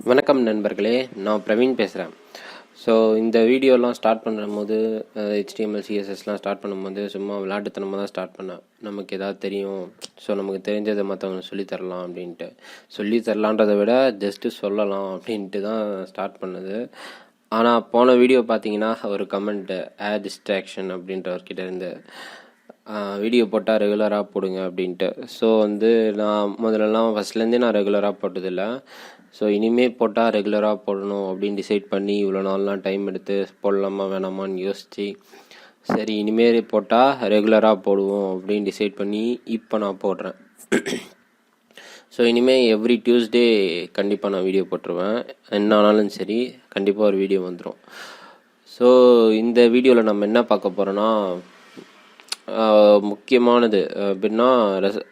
வணக்கம் நண்பர்களே, நான் பிரவீன் பேசுகிறேன். ஸோ இந்த வீடியோலாம் ஸ்டார்ட் பண்ணும்போது HTML CSSலாம் ஸ்டார்ட் பண்ணும்போது சும்மா விளையாட்டுத்தனமாக தான் ஸ்டார்ட் பண்ணேன். நமக்கு எதாவது தெரியும், ஸோ நமக்கு தெரிஞ்சதை மற்றவங்களுக்கு சொல்லித்தரலாம் அப்படின்ட்டு. சொல்லித்தரலான்றதை விட ஜஸ்ட்டு சொல்லலாம் அப்படின்ட்டு தான் ஸ்டார்ட் பண்ணது. ஆனால் போன வீடியோ பார்த்தீங்கன்னா ஒரு கமெண்ட்டு டிஸ்ட்ராக்ஷன் அப்படின்றவர்கிட்ட இருந்து வீடியோ போட்டால் ரெகுலராக போடுங்க அப்படின்ட்டு. ஸோ நான் முதல்லலாம் ஃபஸ்ட்லேருந்தே நான் ரெகுலராக போட்டதில்லை. ஸோ இனிமேல் போட்டால் ரெகுலராக போடணும் அப்படின்னு டிசைட் பண்ணி இவ்வளோ நாள்லாம் டைம் எடுத்து போடலாமா வேணாமான்னு யோசித்து சரி இனிமேல் போட்டால் ரெகுலராக போடுவோம் அப்படின்னு டிசைட் பண்ணி இப்போ நான் போடுறேன். ஸோ இனிமேல் எவ்ரி டியூஸ்டே கண்டிப்பாக நான் வீடியோ போட்டுருவேன். என்ன ஆனாலும் சரி கண்டிப்பாக ஒரு வீடியோ வந்துடும். ஸோ இந்த வீடியோவில் நம்ம என்ன பார்க்க போகிறோன்னா, முக்கியமானது அப்படின்னா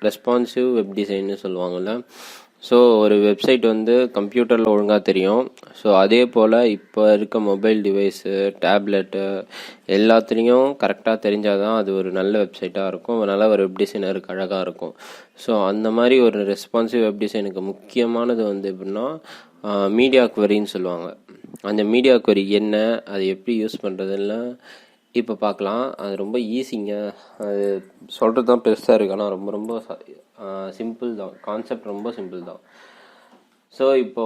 ரெஸ்பான்சிவ் வெப் டிசைன்னு சொல்லுவாங்கள்ல. ஸோ ஒரு வெப்சைட் கம்ப்யூட்டரில் ஒழுங்காக தெரியும். ஸோ அதே போல் இப்போ இருக்க மொபைல் டிவைஸு, டேப்லெட்டு எல்லாத்துலேயும் கரெக்டாக தெரிஞ்சால் தான் அது ஒரு நல்ல வெப்சைட்டாக இருக்கும், நல்ல ஒரு வெப் டிசைனருக்கு அழகாக இருக்கும். ஸோ அந்த மாதிரி ஒரு ரெஸ்பான்சிவ் வெப் டிசைனுக்கு முக்கியமானது எப்படின்னா மீடியா குவரின்னு சொல்லுவாங்க. அந்த மீடியா குவரி என்ன, அது எப்படி யூஸ் பண்ணுறதுன்னு இப்போ பார்க்கலாம். அது ரொம்ப ஈஸிங்க. அது சொல்கிறது தான் பெருசாக இருக்குது, ஆனால் ரொம்ப ரொம்ப சிம்பிள் தான். கான்செப்ட் ரொம்ப சிம்பிள் தான். ஸோ இப்போ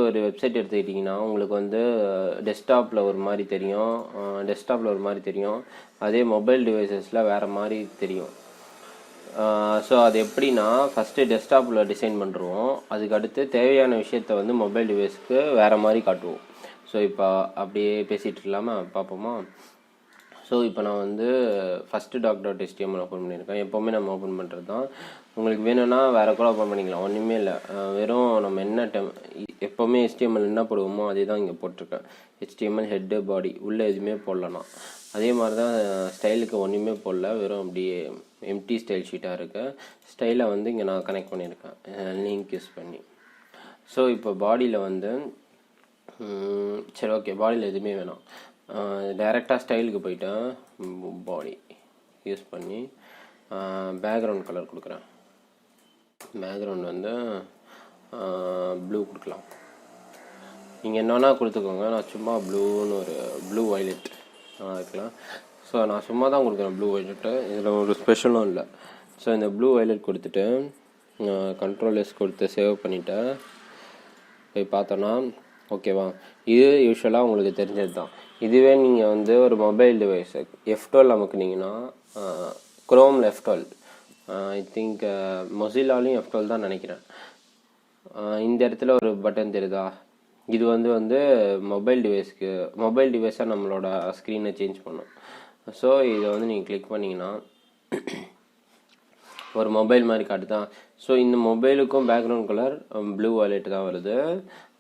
ஒரு வெப்சைட் எடுத்துக்கிட்டிங்கன்னா உங்களுக்கு டெஸ்க்டாப்பில் ஒரு மாதிரி தெரியும், அதே மொபைல் டிவைசஸில் வேறு மாதிரி தெரியும். ஸோ அது எப்படின்னா, ஃபஸ்ட்டு டெஸ்க்டாப்பில் டிசைன் பண்ணுறோம், அதுக்கடுத்து தேவையான விஷயத்த மொபைல் டிவைஸுக்கு வேறு மாதிரி காட்டுவோம். ஸோ இப்போ அப்படியே பேசிகிட்டு இல்லாமல் பார்ப்போமா. ஸோ இப்போ நான் ஃபஸ்ட்டு doc.html ஓப்பன் பண்ணியிருக்கேன். எப்போவுமே நம்ம ஓப்பன் பண்ணுறது தான். உங்களுக்கு வேணும்னா வேறு கூட ஓப்பன் பண்ணிக்கலாம், ஒன்றுமே இல்லை. வெறும் நம்ம என்ன எப்போவுமே HTML என்ன போடுவோமோ அதே தான் இங்கே போட்டிருக்கேன். HTML ஹெட்டு பாடி உள்ளே எதுவுமே போடலன்னா. அதே மாதிரி தான் ஸ்டைலுக்கு ஒன்றுமே போடல, வெறும் அப்படியே எம்டி ஸ்டைல் ஷீட்டாக இருக்குது. ஸ்டைலை இங்கே நான் கனெக்ட் பண்ணியிருக்கேன் லிங்க் யூஸ் பண்ணி. ஸோ இப்போ பாடியில் சரி ஓகே, பாடியில் எதுவுமே வேணாம், டைரெக்டாக ஸ்டைலுக்கு போயிட்டேன். பாடி யூஸ் பண்ணி பேக்ரவுண்ட் கலர் கொடுக்குறேன். பேக்ரவுண்ட் ப்ளூ கொடுக்கலாம். நீங்கள் என்னன்னா கொடுத்துக்கோங்க, நான் சும்மா ப்ளூன்னு ஒரு ப்ளூ வைலட் இருக்கலாம். ஸோ நான் சும்மா தான் கொடுக்குறேன் ப்ளூ வைலட்டு, இதில் ஒரு ஸ்பெஷலும் இல்லை. ஸோ இந்த ப்ளூ வைலட் கொடுத்துட்டு கண்ட்ரோல் S கொடுத்து சேவ் பண்ணிவிட்டேன். போய் பார்த்தோன்னா ஓகேவா, இது யூஸ்வலாக உங்களுக்கு தெரிஞ்சது தான். இதுவே நீங்கள் ஒரு மொபைல் டிவைஸு F12 அமுக்குனீங்கன்னா, குரோமில் F12, ஐ திங்க் மொசிலாலையும் F12 தான் நினைக்கிறேன். இந்த இடத்துல ஒரு பட்டன் தெரியுதா, இது மொபைல் டிவைஸாக நம்மளோட ஸ்க்ரீனை சேஞ்ச் பண்ணும். ஸோ இதை நீங்கள் கிளிக் பண்ணிங்கன்னா ஒரு மொபைல் மாதிரி காட்டுதான். ஸோ இந்த மொபைலுக்கும் பேக்ரவுண்ட் கலர் ப்ளூ வாலெட் தான் வருது.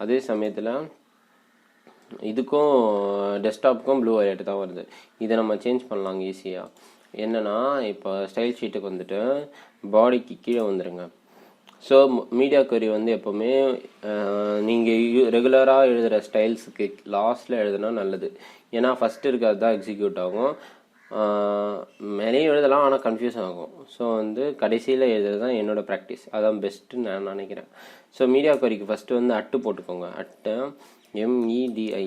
அதே சமயத்தில் இதுக்கும் டெஸ்க்டாப்புக்கும் ப்ளூ வாலெட் தான் வருது. இதை நம்ம சேஞ்ச் பண்ணலாங்க ஈஸியாக. என்னென்னா இப்போ ஸ்டைல் ஷீட்டுக்கு பாடிக்கு கீழே வந்துடுங்க. ஸோ மீடியா குவரி எப்போவுமே நீங்கள் ரெகுலராக எழுதுகிற ஸ்டைல்ஸுக்கு லாஸ்ட்டில் எழுதுனா நல்லது. ஏன்னா ஃபஸ்ட்டு இருக்கிறது தான் எக்ஸிக்யூட் ஆகும். மேலேயும் எழுதலாம், ஆனால் கன்ஃபியூஸ் ஆகும். ஸோ கடைசியில் எழுதுறது தான் என்னோடய ப்ராக்டிஸ், அதான் பெஸ்ட்டுன்னு நான் நினைக்கிறேன். ஸோ மீடியா குவரிக்கு ஃபஸ்ட்டு அட்டு போட்டுக்கோங்க. அட்டு MEDIA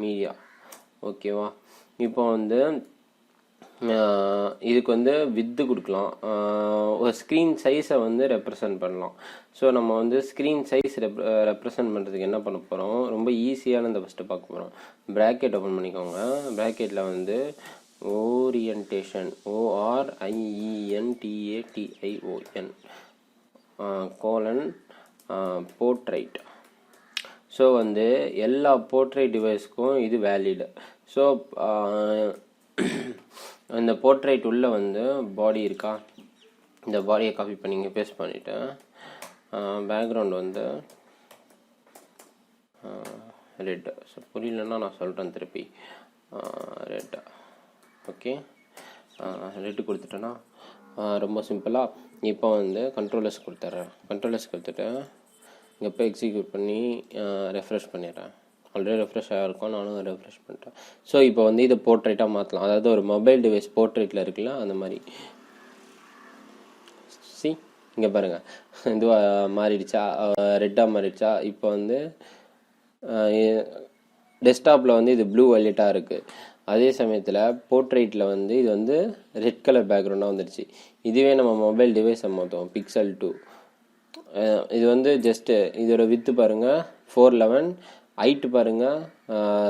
மீடியா, ஓகேவா. இப்போ இதுக்கு வித்து கொடுக்கலாம், ஒரு ஸ்க்ரீன் சைஸை ரெப்ரசன்ட் பண்ணலாம். ஸோ நம்ம ஸ்க்ரீன் சைஸ் ரெப்ரசன்ட் பண்ணுறதுக்கு என்ன பண்ண போகிறோம், ரொம்ப ஈஸியானதை ஃபஸ்ட்டு பார்க்க போகிறோம். ப்ராக்கெட் ஓப்பன் பண்ணிக்கோங்க. ப்ராக்கெட்டில் orientation ORIENTATION colon portrait. So எல்லா போர்ட்ரைட் டிவைஸ்க்கும் இது வேலிடு. ஸோ இந்த போர்ட்ரைட் உள்ளே பாடி இருக்கா, இந்த பாடியை காப்பி பண்ணிங்க பேஸ்ட் பண்ணிவிட்டேன். Background red. ஸோ புரியலன்னா நான் சொல்கிறேன் திருப்பி. Red, okay. ரெட்டு கொடுத்துட்டேன்னா ரொம்ப சிம்பிளாக. இப்போ கண்ட்ரோல் S கொடுத்துட்றேன். கண்ட்ரோல் S கொடுத்துட்டு இங்கே போய் எக்ஸிக்யூட் பண்ணி ரெஃப்ரெஷ் பண்ணிடுறேன். ஆல்ரெடி ரெஃப்ரெஷ் ஆகிருக்கும், நானும் ரெஃப்ரெஷ் பண்ணிட்டேன். ஸோ இப்போ இதை போர்ட்ரைட்டாக மாற்றலாம். அதாவது ஒரு மொபைல் டிவைஸ் போர்ட்ரைட்டில் இருக்குல்ல, அந்த மாதிரி. இங்கே பாருங்கள், இதுவாக மாறிடுச்சா, ரெட்டாக மாறிடுச்சா. இப்போ வந்து டெஸ்க்டாப்பில் வந்து இது ப்ளூ வயலட்டாக இருக்குது. அதே சமயத்தில் போர்ட்ரைட்டில் வந்து இது வந்து ரெட் கலர் பேக்ரவுண்டாக வந்துடுச்சு. இதுவே நம்ம மொபைல் டிவைஸை மொத்தம் பிக்சல் 2 இது வந்து ஜஸ்ட்டு இதோட வித்து பாருங்கள் 411, ஹைட்டு பாருங்கள்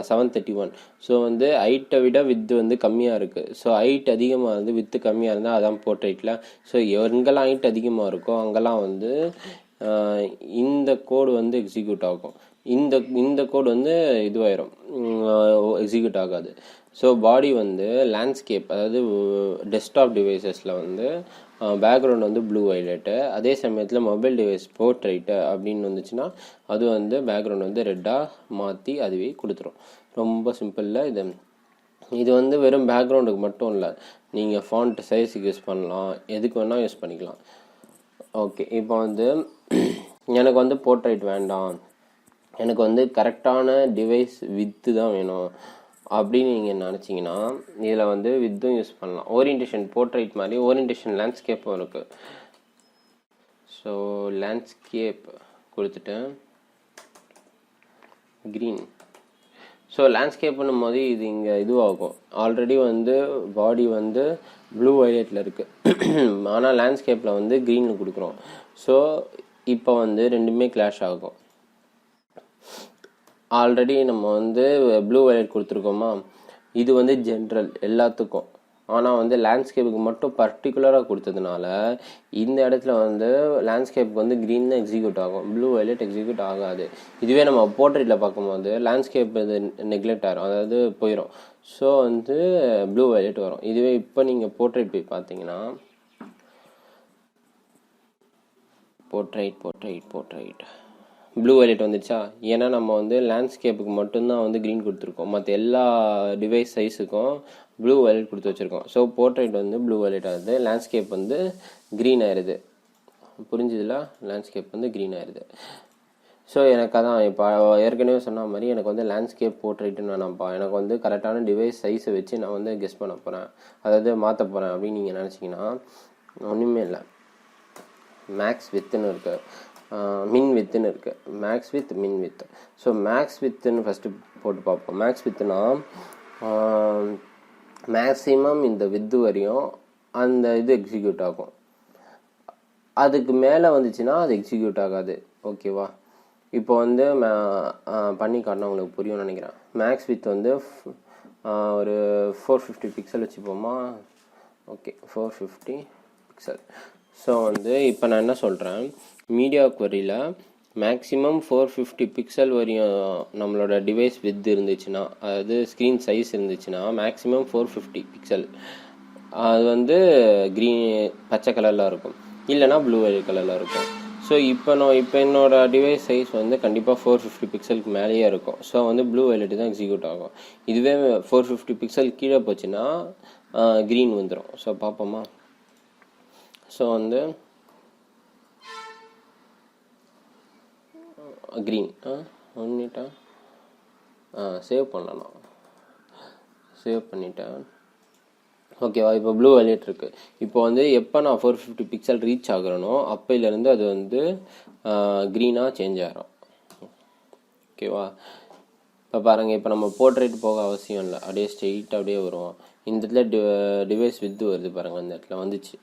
731. ஸோ வந்து ஹைட்டை விட வித்து வந்து கம்மியாக இருக்குது. ஸோ ஹைட் அதிகமாக இருந்து வித்து கம்மியாக இருந்தால் அதான் போர்ட்ரைட்டில். ஸோ எங்கெல்லாம் ஹைட் அதிகமாக இருக்கோ அங்கெல்லாம் வந்து இந்த கோடு வந்து எக்ஸிக்யூட் ஆகும். இந்த கோடு வந்து இதுவாயிரும், எக்ஸிக்யூட் ஆகாது. ஸோ பாடி வந்து லேண்ட்ஸ்கேப், அதாவது டெஸ்க்டாப் டிவைசஸில் வந்து பேக்ரவுண்ட் வந்து ப்ளூ வயலட்டு. அதே சமயத்தில் மொபைல் டிவைஸ் போர்ட்ரைட்டு அப்படின்னு வந்துச்சுன்னா அது வந்து பேக்ரவுண்ட் வந்து ரெட்டாக மாற்றி அதுவே கொடுத்துரும். ரொம்ப சிம்பிளில் இது வந்து வெறும் பேக்ரவுண்டுக்கு மட்டும் இல்லை, நீங்கள் ஃபாண்ட் சைஸுக்கு யூஸ் பண்ணலாம், எதுக்கு வேணால் யூஸ் பண்ணிக்கலாம். ஓகே, இப்போ வந்து எனக்கு வந்து போர்ட்ரைட் வேண்டாம், எனக்கு வந்து கரெக்டான டிவைஸ் வித்து தான் வேணும் அப்படின்னு நீங்கள் நினச்சிங்கன்னா இதில் வந்து வித்தும் யூஸ் பண்ணலாம். ஓரியன்டேஷன் போர்ட்ரைட் மாதிரி ஓரியன்டேஷன் லேண்ட்ஸ்கேப்பும் இருக்குது. ஸோ லேண்ட்ஸ்கேப் கொடுத்துட்டேன், க்ரீன். ஸோ லேண்ட்ஸ்கேப்புன்னும் போது இது இங்கே இதுவாகும். ஆல்ரெடி வந்து பாடி வந்து ப்ளூ வயலட்டில் இருக்குது, ஆனால் லேண்ட்ஸ்கேப்பில் வந்து க்ரீனில் கொடுக்குறோம். ஸோ இப்போ வந்து ரெண்டுமே கிளாஷ் ஆகும். ஆல்ரெடி நம்ம வந்து ப்ளூ வயலட் கொடுத்துருக்கோமா, இது வந்து ஜென்ரல் எல்லாத்துக்கும். ஆனால் வந்து லேண்ட்ஸ்கேப்புக்கு மட்டும் பர்டிகுலராக கொடுத்ததுனால இந்த இடத்துல வந்து லேண்ட்ஸ்கேப்புக்கு வந்து க்ரீன் தான் எக்ஸிக்யூட் ஆகும், ப்ளூ வயலட் எக்ஸிக்யூட் ஆகாது. இதுவே நம்ம போர்ட்ரேட்டில் பார்க்கும்போது லேண்ட்ஸ்கேப் இது நெக்லெக்ட் ஆகிரும், அதாவது போயிடும். ஸோ வந்து ப்ளூ வயலட் வரும். இதுவே இப்போ நீங்கள் போர்ட்ரேட் போய் பார்த்தீங்கன்னா போர்ட்ரைட் ப்ளூ வயலட் வந்துச்சா, ஏன்னா நம்ம வந்து லேண்ட்ஸ்கேப்புக்கு மட்டும்தான் வந்து க்ரீன் கொடுத்துருக்கோம், மற்ற எல்லா டிவைஸ் சைஸுக்கும் ப்ளூ வயலட் கொடுத்து வச்சுருக்கோம். ஸோ போர்ட்ரைட் வந்து ப்ளூ வயலட் ஆகுது, லேண்ட்ஸ்கேப் வந்து க்ரீன் ஆயிடுது. புரிஞ்சுதுல, லேண்ட்ஸ்கேப் வந்து க்ரீன் ஆயிடுது. ஸோ எனக்கு அதான் இப்போ ஏற்கனவே சொன்ன மாதிரி எனக்கு வந்து லேண்ட்ஸ்கேப் போர்ட்ரைட்டுன்னு வேணாம்ப்பா, எனக்கு வந்து கரெக்டான டிவைஸ் சைஸை வச்சு நான் வந்து கெஸ் பண்ண போகிறேன், அதாவது மாற்ற போகிறேன் அப்படின்னு நீங்கள் நினச்சிங்கன்னா ஒன்றுமே இல்லை. மேக்ஸ் வித்துன்னு இருக்குது, மின் வித்துன்னு இருக்குது, மேக்ஸ் வித் மின் வித். ஸோ மேக்ஸ் வித்துன்னு ஃபஸ்ட்டு போட்டு பார்ப்போம். மேக்ஸ் வித்துனா மேக்ஸிமம் இந்த வித்து வரையும் அந்த இது எக்ஸிக்யூட் ஆகும், அதுக்கு மேலே வந்துச்சுன்னா அது எக்ஸிக்யூட் ஆகாது. ஓகேவா, இப்போ வந்து பண்ணி காட்டினா உங்களுக்கு புரியும்னு நினைக்கிறேன். மேக்ஸ் வித் வந்து ஒரு 450 பிக்சல் வச்சுப்போமா. Okay, 450 pixel. ஸோ வந்து இப்போ நான் என்ன சொல்கிறேன், மீடியா குவரியில் மேக்ஸிமம் 450 பிக்சல் வரையும் நம்மளோட டிவைஸ் வித் இருந்துச்சுன்னா, அதாவது ஸ்க்ரீன் சைஸ் இருந்துச்சுன்னா மேக்ஸிமம் 450 பிக்சல், அது வந்து க்ரீன் பச்சை கலரில் இருக்கும், இல்லைனா ப்ளூ கலரில் இருக்கும். ஸோ இப்போ என்னோட டிவைஸ் சைஸ் வந்து கண்டிப்பாக 450 பிக்சலுக்கு மேலேயே இருக்கும். ஸோ வந்து ப்ளூ வயலட் தான் எக்ஸிக்யூட் ஆகும். இதுவே 450 பிக்சல் கீழே போச்சுன்னா க்ரீன் வந்துடும். ஸோ பார்ப்போமா. ஸோ வந்து க்ரீன் ஒன்னிட்டா சேவ் பண்ணலாம், சேவ் பண்ணிட்டேன். ஓகேவா, இப்போ ப்ளூ வயலட் இருக்குது. இப்போ வந்து எப்போ நான் 450 பிக்சல் ரீச் ஆகுறேனோ அப்போலேருந்து அது வந்து க்ரீனாக சேஞ்ச் ஆகிரும். ஓகேவா, இப்போ பாருங்கள், இப்போ நம்ம போர்ட்ரேட் போக அவசியம் இல்லை, அப்படியே ஸ்ட்ரெயிட்டாக அப்படியே வருவோம். இந்த இடத்துல டிவைஸ் வித்து வருது பாருங்கள், அந்த இடத்துல வந்துச்சு.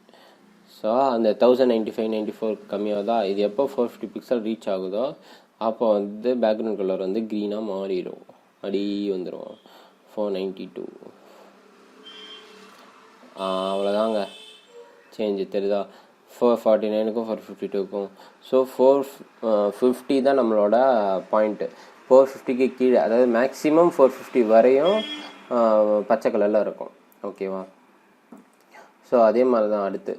ஸோ அந்த 1095-94 கம்மியாகுதா, இது எப்போ 450 பிக்சல் ரீச் ஆகுதோ அப்போ வந்து பேக்ரவுண்ட் கலர் வந்து க்ரீனாக மாறிடும், அடி வந்துடும் 492. அவ்வளோதாங்க சேஞ்சு தெரியுதா, 449க்கும் 452க்கும். ஸோ 450 தான் நம்மளோட பாயிண்ட்டு. 450க்கு கீழே, அதாவது மேக்ஸிமம் 450 வரையும் பச்சை கலரில் இருக்கும். ஓகேவா, ஸோ அதே மாதிரி தான் அடுத்து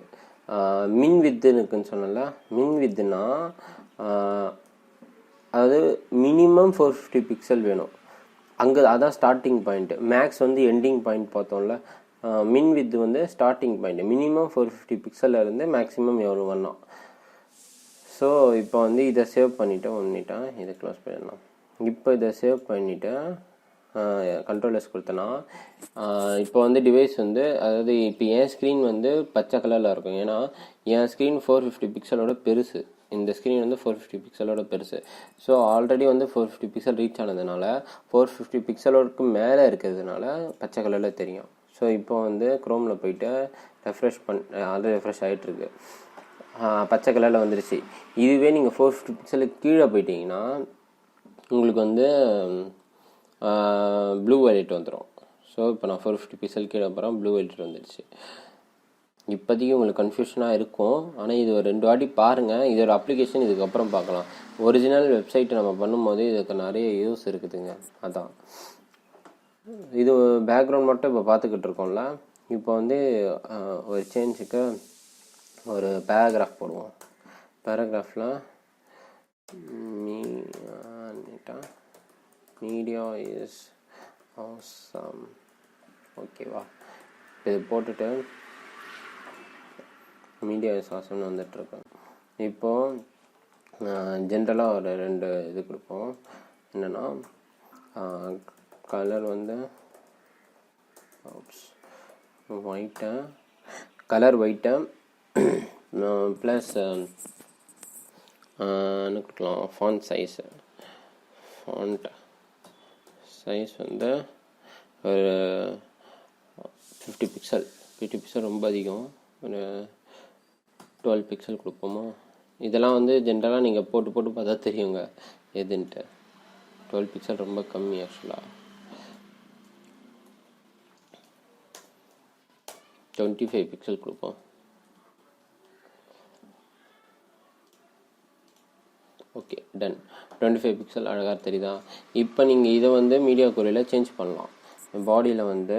மின் வித்துன்னு இருக்குன்னு சொன்னல. மின் வித்துனா அதாவது மினிமம் 450 பிக்சல் வேணும், அங்கே அதான் ஸ்டார்டிங் பாயிண்ட்டு. மேக்ஸ் வந்து எண்டிங் பாயிண்ட் பார்த்தோம்ல, மின் வித்து வந்து ஸ்டார்டிங் பாயிண்ட். மினிமம் 450 பிக்சலில் இருந்து மேக்ஸிமம் எவ்வளோ வேணும். ஸோ இப்போ வந்து இதை சேவ் பண்ணிவிட்டு இதை க்ளோஸ் பண்ணிடலாம். இப்போ இதை சேவ் பண்ணிவிட்டு கண்ட்ரோல் எஸ் கொடுத்தேன்னா இப்போ வந்து டிவைஸ் வந்து அதாவது இப்போ என் ஸ்க்ரீன் வந்து பச்சை கலரில் இருக்கும். ஏன்னா என் ஸ்க்ரீன் 450 பிக்சலோட பெருசு, இந்த ஸ்க்ரீன் வந்து 450 பிக்சலோட பெருசு. ஸோ ஆல்ரெடி வந்து 450 பிக்சல் ரீச் ஆனதுனால 450 பிக்சலோருக்கு மேலே இருக்கிறதுனால பச்சை கலரில் தெரியும். ஸோ இப்போ வந்து க்ரோமில் போயிட்டு ஆல்ரெடி ரெஃப்ரெஷ் ஆகிட்டுருக்கு, பச்சை கலரில் வந்துருச்சு. இதுவே நீங்கள் 450 பிக்சலுக்கு கீழே போயிட்டீங்கன்னா உங்களுக்கு வந்து ப்ளூ வயலட் வந்துடும். ஸோ இப்போ நான் 450 பிக்சல் கீழே போகிறேன், ப்ளூ வயலட் வந்துடுச்சு. இப்போதைக்கு உங்களுக்கு கன்ஃபியூஷனாக இருக்கும், ஆனால் இது ஒரு 2 வாட்டி பாருங்கள். இதோட அப்ளிகேஷன் இதுக்கப்புறம் பார்க்கலாம். ஒரிஜினல் வெப்சைட் நம்ம பண்ணும்போது இதுக்கு நிறைய யூஸ் இருக்குதுங்க. அதான் இது பேக்ரவுண்ட் மட்டும் இப்போ பார்த்துக்கிட்டு இருக்கோம்ல. இப்போ வந்து ஒரு சேஞ்சுக்கு ஒரு பேராகிராஃப் போடுவோம். பேராகிராஃபில் மீடியா இஸ் ஆசம், ஓகேவா? இது போட்டுட்டு மீடியா இஸ் ஆசம்னு வந்துட்டுருக்கேன். இப்போது ஜென்ரலாக ஒரு 2 இது கொடுப்போம். என்னென்னா கலர் வந்து ஒயிட்டை, கலர் ஒயிட்டை ப்ளஸ் என்ன கொடுக்கலாம், ஃபாண்ட் சைஸு, ஃபாண்ட் சைஸ் வந்து ஒரு 50 பிக்சல். 50 பிக்சல் ரொம்ப அதிகம், ஒரு 12 பிக்சல் கொடுப்போமா? இதெல்லாம் வந்து ஜென்ரலாக நீங்கள் போட்டு பார்த்தா தெரியுங்க எதுன்ட்டு. 12 பிக்சல் ரொம்ப கம்மி ஆக்சுவலாக. 25 பிக்சல் கொடுப்போம். Okay, ton. 25 பிக்சல் அழகாக தெரியுதா? இப்போ நீங்கள் இதை வந்து மீடியா கொரியில் சேஞ்ச் பண்ணலாம். பாடியில் வந்து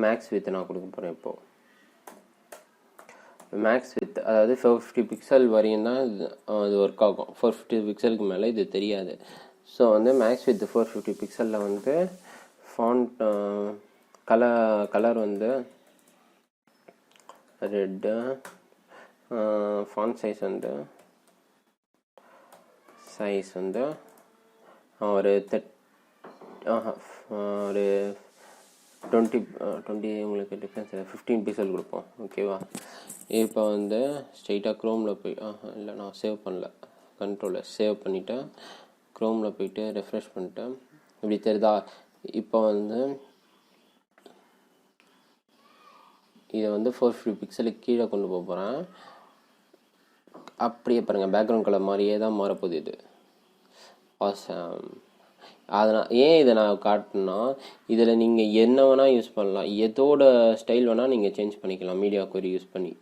மேக்ஸ் வித் நான் கொடுக்க போகிறேன். இப்போது மேக்ஸ் வித் அதாவது 450 பிக்சல் வரையும் தான் இது ஒர்க் ஆகும். 450 பிக்சலுக்கு மேலே இது தெரியாது. ஸோ வந்து மேக்ஸ் வித் 450 பிக்சலில் வந்து ஃபாண்ட் கலர் வந்து ரெட்டு, ஃபாண்ட் சைஸ் வந்து ஒரு 20 உங்களுக்கு டிஃப்ரென்ஸ் 15 பிக்சல் கொடுப்போம். ஓகேவா? இப்போ வந்து ஸ்ட்ரெயிட்டாக க்ரோமில் போய் இல்லை நான் சேவ் பண்ணல, கண்ட்ரோலில் சேவ் பண்ணிவிட்டேன். க்ரோமில் போயிட்டு ரெஃப்ரெஷ் பண்ணிட்டேன். இப்படி தெரியுதா? இப்போ வந்து இதை வந்து 450 பிக்சலுக்கு கீழே கொண்டு போக போகிறேன். அப்படியே பாருங்கள், பேக்ரவுண்ட் கலர் மாதிரியே தான் மாறப்போகுது இது. அதனால் ஏன் இதை நான் காட்டினா, இதில் நீங்கள் என்ன வேணால் யூஸ் பண்ணலாம், எதோட ஸ்டைல் வேணால் நீங்கள் சேஞ்ச் பண்ணிக்கலாம் மீடியா கொரி யூஸ் பண்ணி.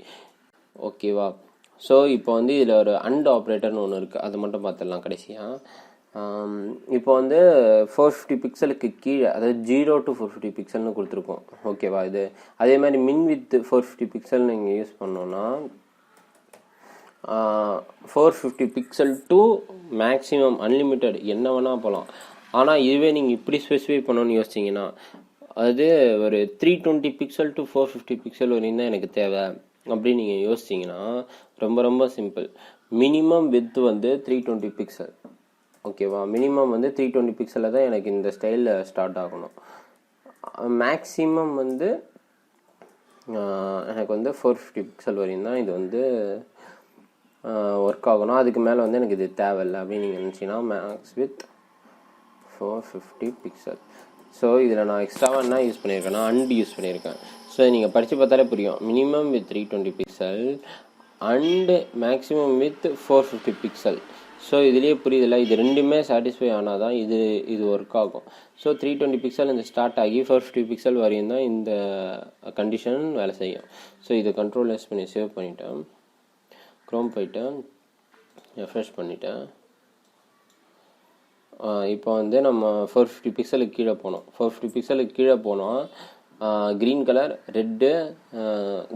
ஓகேவா? ஸோ இப்போ வந்து இதில் ஒரு அண்ட் ஆப்ரேட்டர்னு ஒன்று இருக்குது, அதை மட்டும் பார்த்துடலாம் கடைசியாக. இப்போ வந்து 450 பிக்சலுக்கு கீழே, அதாவது 0 to 450 பிக்சல்னு கொடுத்துருக்கோம். ஓகேவா? இது அதே மாதிரி மின் வித் 450 பிக்சல் நீங்கள் யூஸ் பண்ணோன்னா 450 பிக்சல் டு மேக்ஸிமம் அன்லிமிட்டட் என்ன வேணால் போகலாம். ஆனால் இதுவே நீங்கள் இப்படி ஸ்பெசிஃபை பண்ணணும்னு யோசிச்சிங்கன்னா அது ஒரு 320 பிக்சல் டு 450 பிக்சல் வரையும் தான் எனக்கு தேவை அப்படின்னு நீங்கள் யோசிச்சிங்கன்னா ரொம்ப ரொம்ப சிம்பிள். மினிமம் வித் வந்து 320 பிக்சல். ஓகேவா? மினிமம் வந்து 320 பிக்சலில் தான் எனக்கு இந்த ஸ்டைலில் ஸ்டார்ட் ஆகணும். மேக்ஸிமம் வந்து எனக்கு வந்து 450 பிக்சல் வரையும் தான் இது வந்து ஒர்க் ஆகணும். அதுக்கு மேலே வந்து எனக்கு இது தேவையில்லை அப்படின்னு நீங்கள் நினச்சிங்கன்னா மேக்ஸ் வித் 450 பிக்சல். ஸோ இதில் நான் எக்ஸ்ட்ராவாக என்ன யூஸ் பண்ணியிருக்கேன்னா அண்ட் யூஸ் பண்ணியிருக்கேன். ஸோ நீங்கள் படித்து பார்த்தாலே புரியும். Minimum with 320 pixel and maximum with 450 pixel. So இதுலேயே புரியுதில்ல, இது ரெண்டுமே சாட்டிஸ்ஃபை ஆனால் தான் இது ஒர்க் ஆகும். ஸோ 320 பிக்சல் இந்த ஸ்டார்ட் ஆகி 450 பிக்சல் வரையும் தான் இந்த கண்டிஷன் வேலை செய்யும். ஸோ இதை கண்ட்ரோல் எஸ் பண்ணி சேவ் பண்ணிட்டேன். க்ரோம் போயிட்டு ரெஃப்ரெஷ் பண்ணிட்டேன். இப்போ வந்து நம்ம 450 பிக்சலுக்கு கீழே போனோம். 450 பிக்சலுக்கு கீழே போனோம். Green colour red,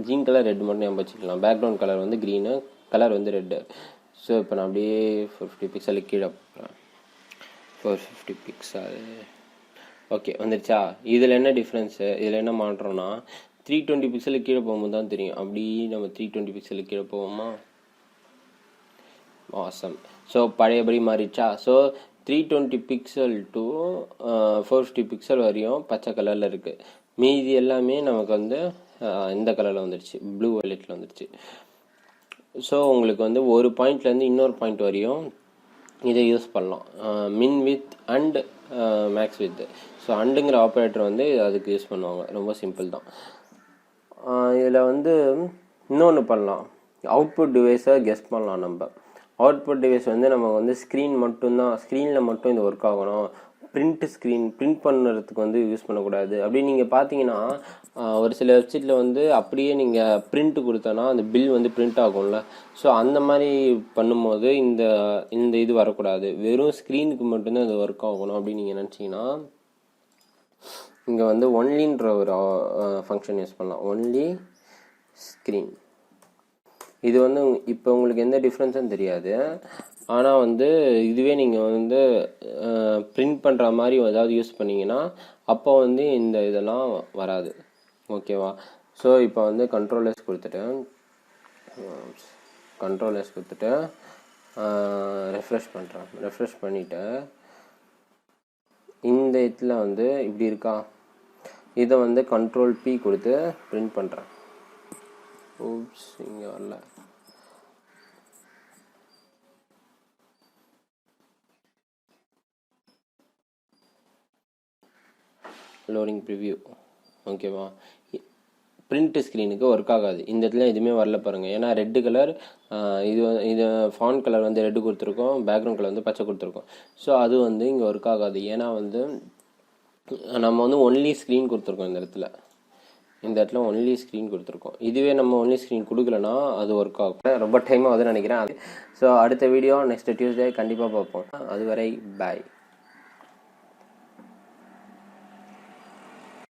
green colour red மட்டும் நம்ம வச்சுக்கலாம். பேக்ரவுண்ட் கலர் வந்து க்ரீனு, கலர் வந்து ரெட்டு. ஸோ இப்போ நான் அப்படியே 450 பிக்சலுக்கு கீழே போகிறேன். 450 பிக்சல் ஓகே வந்துருச்சா? இதில் என்ன டிஃப்ரென்ஸு, இதில் என்ன மாற்றோம்னா 320 பிக்சலுக்கு கீழே போகும்போது தான் தெரியும். அப்படி நம்ம 320 பிக்சலுக்கு கீழே போவோமா? ஆசம். ஸோ பழையபடி மாறிடுச்சா? ஸோ 320 பிக்சல் டு 450 பிக்சல் வரையும் பச்சை கலரில் இருக்குது. மீதி எல்லாமே நமக்கு வந்து இந்த கலரில் வந்துடுச்சு, ப்ளூ வயலட்டில் வந்துடுச்சு. ஸோ உங்களுக்கு வந்து ஒரு பாயிண்ட்லேருந்து இன்னொரு பாயிண்ட் வரையும் இதை யூஸ் பண்ணலாம். Min width and max width. So அண்டுங்கிற ஆப்ரேட்டர் வந்து அதுக்கு யூஸ் பண்ணுவாங்க. ரொம்ப சிம்பிள் தான். இதில் வந்து இன்னொன்று பண்ணலாம், அவுட்புட் டிவைஸை கெஸ் பண்ணலாம். நம்ம அவுட்புட் டிவைஸ் வந்து நம்ம வந்து ஸ்க்ரீனில் மட்டும் இது ஒர்க் ஆகணும், பிரிண்ட் பண்ணுறதுக்கு வந்து யூஸ் பண்ணக்கூடாது அப்படின்னு நீங்கள் பார்த்தீங்கன்னா, ஒரு சில வெப்சைட்டில் வந்து அப்படியே நீங்கள் பிரிண்ட் கொடுத்தோன்னா அந்த பில் வந்து பிரிண்ட் ஆகும்ல. ஸோ அந்த மாதிரி பண்ணும்போது இந்த இது வரக்கூடாது, வெறும் ஸ்க்ரீனுக்கு மட்டும்தான் இது ஒர்க் ஆகணும் அப்படின்னு நீங்கள் நினச்சிங்கன்னா, இங்கே வந்து ஒன்லின்ற ஒரு ஃபங்க்ஷன் யூஸ் பண்ணலாம். Only screen. இது வந்து இப்போ உங்களுக்கு எந்த டிஃப்ரென்ஸும் தெரியாது. ஆனால் வந்து இதுவே நீங்கள் வந்து பிரிண்ட் பண்ணுற மாதிரி ஏதாவது யூஸ் பண்ணிங்கன்னா அப்போ வந்து இந்த இதெல்லாம் வராது. ஓகேவா? ஸோ இப்போ வந்து கண்ட்ரோல் எஸ் கொடுத்துட்டு ரெஃப்ரெஷ் பண்ணுறேன். ரெஃப்ரெஷ் பண்ணிவிட்டு இந்த இதில் வந்து இப்படி இருக்கா, இதை வந்து கண்ட்ரோல் P கொடுத்து பிரிண்ட் பண்ணுறேன். ஓப்ஸ், இங்கே வரல. Loading preview. ஓகேவா? பிரிண்ட் ஸ்க்ரீனுக்கு ஒர்க் ஆகாது. இந்த இடத்துல எதுவுமே வரல பாருங்கள். ஏன்னா ரெட்டு கலர், இது ஃபாண்ட் கலர் வந்து ரெட்டு கொடுத்துருக்கோம், பேக்ரவுண்ட் கலர் வந்து பச்சை கொடுத்துருக்கோம். ஸோ அது வந்து இங்கே ஒர்க் ஆகாது. ஏன்னா வந்து நம்ம வந்து ஒன்லி ஸ்க்ரீன் கொடுத்துருக்கோம். இந்த இடத்துல ஒன்லி ஸ்க்ரீன் கொடுத்துருக்கோம். இதுவே நம்ம ஒன்லி ஸ்க்ரீன் கொடுக்கலன்னா அது ஒர்க் ஆகும். ரொம்ப டைம் ஆகுதுன்னு நினைக்கிறேன். ஸோ அடுத்த வீடியோ நெக்ஸ்ட் டியூஸ்டே கண்டிப்பாக பார்ப்போம். அதுவரை பாய்.